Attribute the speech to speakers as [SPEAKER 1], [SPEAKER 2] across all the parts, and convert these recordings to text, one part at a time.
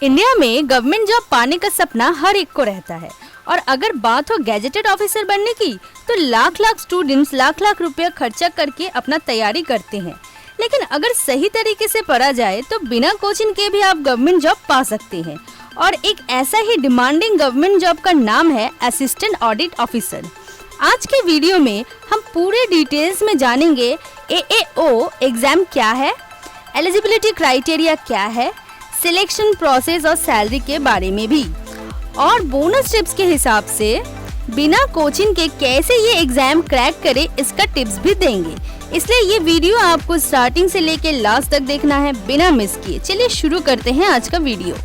[SPEAKER 1] India में government job पाने का सपना हर एक को रहता है और अगर बात हो गैजेटेड ऑफिसर बनने की तो लाख लाख स्टूडेंट्स लाख लाख रुपया खर्चा करके अपना तैयारी करते हैं। लेकिन अगर सही तरीके से पढ़ा जाए तो बिना कोचिंग के भी आप गवर्नमेंट जॉब पा सकते हैं और एक ऐसा ही डिमांडिंग गवर्नमेंट जॉब का नाम है असिस्टेंट ऑडिट ऑफिसर। आज के वीडियो में हम पूरे डिटेल्स में जानेंगे AAO एग्जाम क्या है, एलिजिबिलिटी क्राइटेरिया क्या है, सिलेक्शन प्रोसेस और सैलरी के बारे में भी, और बोनस टिप्स के हिसाब से बिना कोचिंग के कैसे ये एग्जाम क्रैक करे इसका टिप्स भी देंगे। इसलिए ये वीडियो आपको स्टार्टिंग से लेके लास्ट तक देखना है बिना मिस किए। चलिए शुरू करते हैं आज का वीडियो।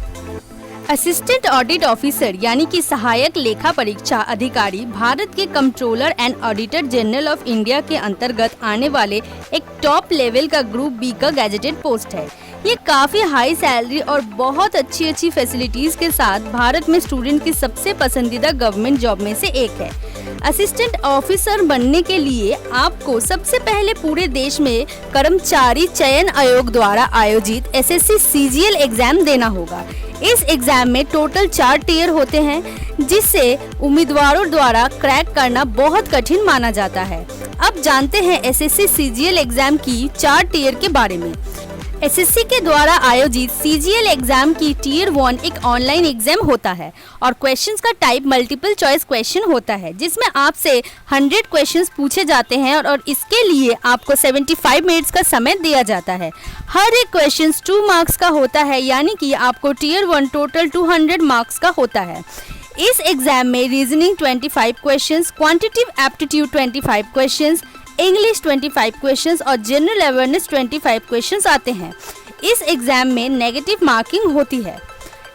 [SPEAKER 1] असिस्टेंट ऑडिट ऑफिसर यानी कि सहायक लेखा परीक्षा अधिकारी भारत के controller and auditor general of India के अंतर्गत आने वाले एक टॉप लेवल का ग्रुप बी का गैजेटेड पोस्ट है। ये काफी हाई सैलरी और बहुत अच्छी फैसिलिटीज के साथ भारत में स्टूडेंट की सबसे पसंदीदा गवर्नमेंट जॉब में से एक है। असिस्टेंट ऑफिसर बनने के लिए आपको सबसे पहले पूरे देश में कर्मचारी चयन आयोग द्वारा आयोजित SSC CGL एग्जाम देना होगा। इस एग्जाम में टोटल 4 टियर होते हैं जिससे उम्मीदवारों द्वारा क्रैक करना बहुत कठिन माना जाता है। अब जानते हैं SSC CGL एग्जाम की 4 टियर के बारे में। SSC के द्वारा आयोजित CGL एग्जाम की टियर 1 एक ऑनलाइन एग्जाम होता है और क्वेश्चंस का टाइप मल्टीपल चॉइस क्वेश्चन होता है जिसमें आपसे 100 क्वेश्चंस पूछे जाते हैं और इसके लिए आपको 75 मिनट्स का समय दिया जाता है। हर एक क्वेश्चंस 2 मार्क्स का होता है यानी कि आपको टियर 1 टोटल 200 मार्क्स का होता है। इस एग्जाम में reasoning 25 questions, quantitative aptitude 25 questions, English 25 questions और जनरल अवेयरनेस 25 क्वेश्चंस आते हैं। इस एग्जाम में नेगेटिव मार्किंग होती है।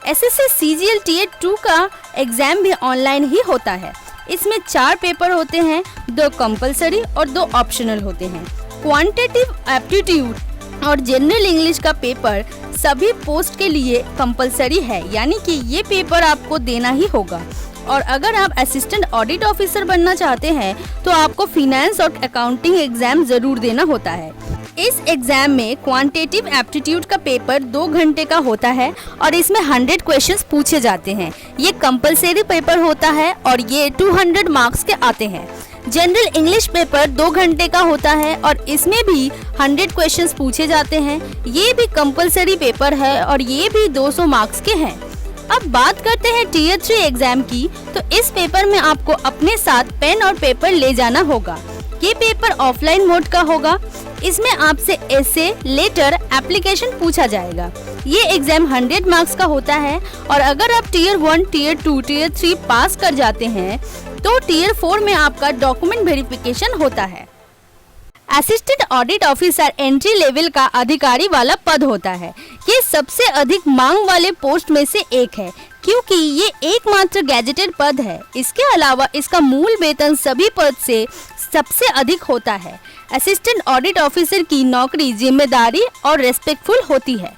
[SPEAKER 1] SSC CGL टियर 2 का एग्जाम भी ऑनलाइन ही होता है। इसमें 4 पेपर होते हैं, 2 कंपलसरी और 2 ऑप्शनल होते हैं। क्वांटिटेटिव एप्टीट्यूड और जनरल इंग्लिश का पेपर सभी पोस्ट के लिए कंपलसरी है यानी कि ये पेपर आपको देना ही होगा। और अगर आप असिस्टेंट ऑडिट ऑफिसर बनना चाहते हैं तो आपको फिनेंस और अकाउंटिंग एग्जाम जरूर देना होता है। इस एग्जाम में क्वांटिटेटिव एप्टीट्यूड का पेपर 2 घंटे का होता है और इसमें 100 क्वेश्चंस पूछे जाते हैं। ये कंपलसरी पेपर होता है और ये 200 मार्क्स के आते हैं। जनरल इंग्लिश पेपर 2 घंटे का होता है और इसमें भी 100 क्वेश्चंस पूछे जाते हैं। ये भी कंपलसरी पेपर है और ये भी 200 मार्क्स के हैं। अब बात करते हैं टियर 3 एग्जाम की, तो इस पेपर में आपको अपने साथ पेन और पेपर ले जाना होगा। ये पेपर ऑफलाइन मोड का होगा। इसमें आपसे एसे, लेटर, एप्लीकेशन पूछा जाएगा। ये एग्जाम 100 मार्क्स का होता है और अगर आप टियर 1, टियर 2, टियर 3 पास कर जाते हैं तो टियर 4 में आपका डॉक्यूमेंट वेरिफिकेशन होता है। Assistant audit officer entry level का अधिकारी वाला पद होता है। ये सबसे अधिक मांग वाले पोस्ट में से एक है क्योंकि ये एकमात्र गैजेटेड पद है। इसके अलावा इसका मूल वेतन सभी पद से सबसे अधिक होता है। असिस्टेंट ऑडिट ऑफिसर की नौकरी जिम्मेदारी और रेस्पेक्टफुल होती है।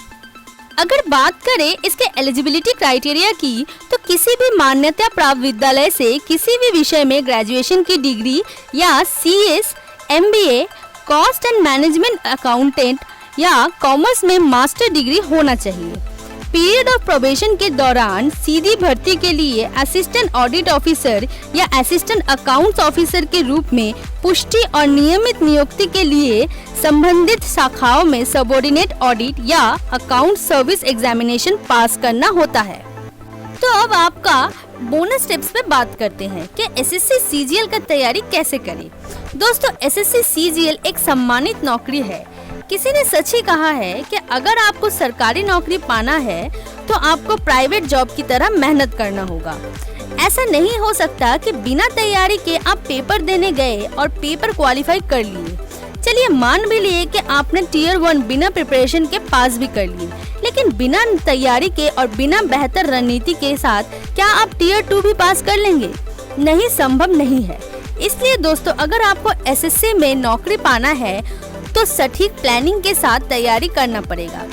[SPEAKER 1] अगर बात करें इसके एलिजिबिलिटी क्राइटेरिया की तो किसी भी मान्यता प्राप्त विद्यालय से किसी भी विषय में ग्रेजुएशन की डिग्री या CS, MBA, cost and management accountant या कॉमर्स में मास्टर डिग्री होना चाहिए। पीरियड ऑफ प्रोबेशन के दौरान सीधी भर्ती के लिए असिस्टेंट ऑडिट ऑफिसर या असिस्टेंट अकाउंट्स ऑफिसर के रूप में पुष्टि और नियमित नियुक्ति के लिए संबंधित शाखाओं में सबऑर्डिनेट ऑडिट या अकाउंट सर्विस एग्जामिनेशन पास करना होता है। तो अब आपका बोनस टिप्स पे बात करते हैं कि SSC CGL का तैयारी कैसे करें। दोस्तों, SSC CGL एक सम्मानित नौकरी है। किसी ने सच ही कहा है कि अगर आपको सरकारी नौकरी पाना है तो आपको प्राइवेट जॉब की तरह मेहनत करना होगा। ऐसा नहीं हो सकता कि बिना तैयारी के आप पेपर देने गए और पेपर क्वालिफाई कर लिए। चलिए मान भी लिए कि आपने टियर 1 बिना प्रिपरेशन के पास भी कर लिए, लेकिन बिना तैयारी के और बिना बेहतर रणनीति के साथ क्या आप टियर 2 भी पास कर लेंगे? नहीं, संभव नहीं है। इसलिए दोस्तों, अगर आपको SSC में नौकरी पाना है तो सटीक प्लानिंग के साथ तैयारी करना पड़ेगा।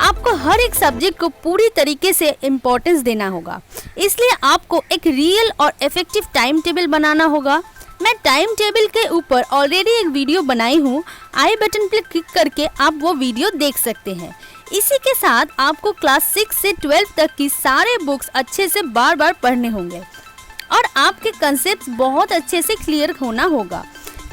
[SPEAKER 1] आपको हर एक सब्जेक्ट को पूरी तरीके से इम्पोर्टेंस देना होगा। इसलिए आपको एक रियल और इफेक्टिव टाइम टेबल बनाना होगा। मैं टाइम टेबल के ऊपर ऑलरेडी एक वीडियो बनाई हूँ, आई बटन पर क्लिक करके आप वो वीडियो देख सकते हैं। इसी के साथ आपको क्लास 6 से 12 तक की सारे बुक्स अच्छे से बार बार पढ़ने होंगे और आपके कंसेप्ट बहुत अच्छे से क्लियर होना होगा,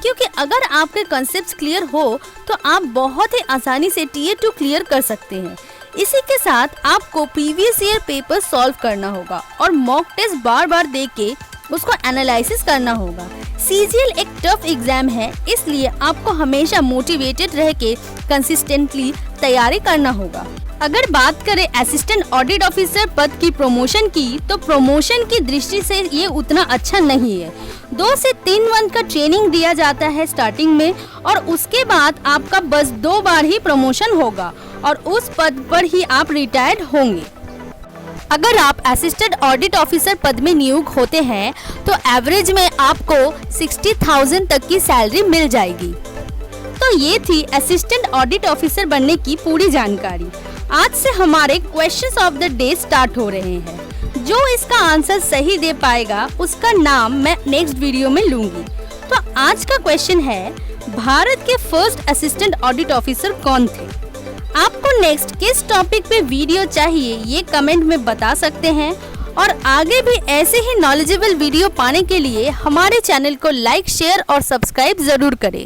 [SPEAKER 1] क्योंकि अगर आपके कंसेप्ट क्लियर हो तो आप बहुत ही आसानी से टीयर 2 क्लियर कर सकते हैं। इसी के साथ आपको प्रीवियस ईयर पेपर सॉल्व करना होगा और मॉक टेस्ट बार बार दे के उसको एनालिसिस करना होगा। CGL एक टफ एग्जाम है, इसलिए आपको हमेशा मोटिवेटेड रह के कंसिस्टेंटली तैयारी करना होगा। अगर बात करें असिस्टेंट ऑडिट ऑफिसर पद की प्रमोशन की, तो प्रमोशन की दृष्टि से ये उतना अच्छा नहीं है। 2 से 3 मंथ का ट्रेनिंग दिया जाता है स्टार्टिंग में और उसके बाद आपका बस 2 बार ही प्रमोशन होगा और उस पद पर ही आप रिटायर्ड होंगे। अगर आप असिस्टेंट ऑडिट ऑफिसर पद में नियुक्त होते हैं तो एवरेज में आपको 60,000 तक की सैलरी मिल जाएगी। तो ये थी असिस्टेंट ऑडिट ऑफिसर बनने की पूरी जानकारी। आज से हमारे questions of the day start हो रहे हैं। जो इसका आंसर सही दे पाएगा उसका नाम मैं नेक्स्ट वीडियो में लूंगी। तो आज का क्वेश्चन है, भारत के फर्स्ट असिस्टेंट ऑडिट ऑफिसर कौन थे? आपको नेक्स्ट किस टॉपिक पे वीडियो चाहिए ये कमेंट में बता सकते हैं और आगे भी ऐसे ही नॉलेजेबल वीडियो पाने के लिए हमारे चैनल को लाइक, शेयर और सब्सक्राइब जरूर करें।